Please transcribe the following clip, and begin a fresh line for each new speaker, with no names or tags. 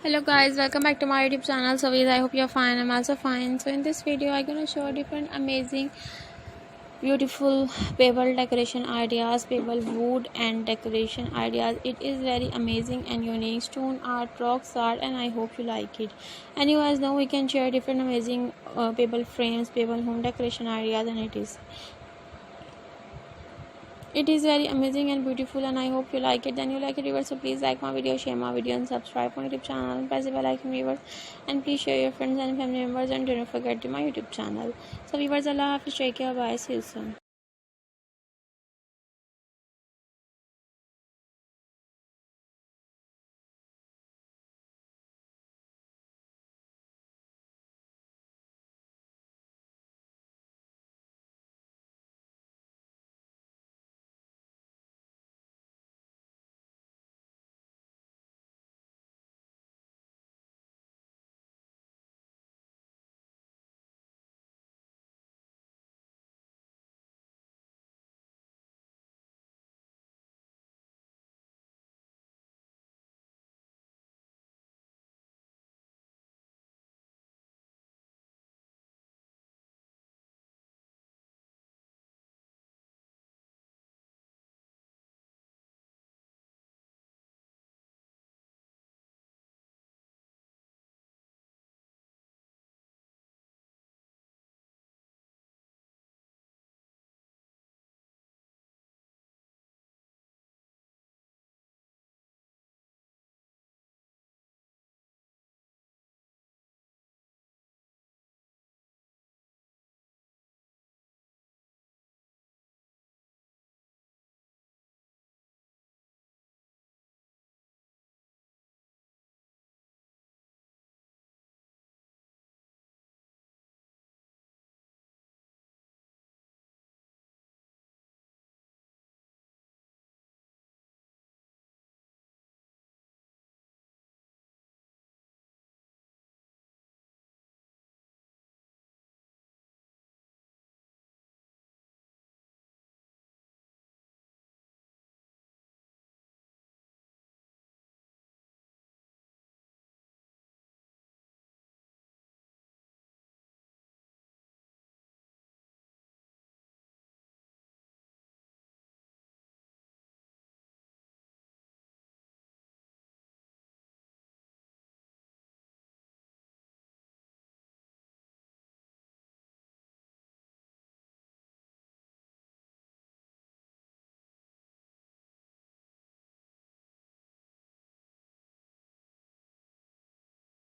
Hello guys, welcome back to my YouTube channel. So I hope you're fine. I'm also fine. So in this video I'm gonna show different amazing beautiful pebble decoration ideas, pebble wood and decoration ideas. It is very amazing and unique stone art, rocks art, and I hope you like it. And you guys know we can share different amazing pebble frames, pebble home decoration ideas, and it is very amazing and beautiful, and I hope you like it. Then you like it, viewers, so please like my video, share my video, and subscribe my YouTube channel, and press the bell icon, viewers, and please share your friends and family members, and do not forget to my YouTube channel. So viewers, Allah Hafiz, take care, bye, see you soon.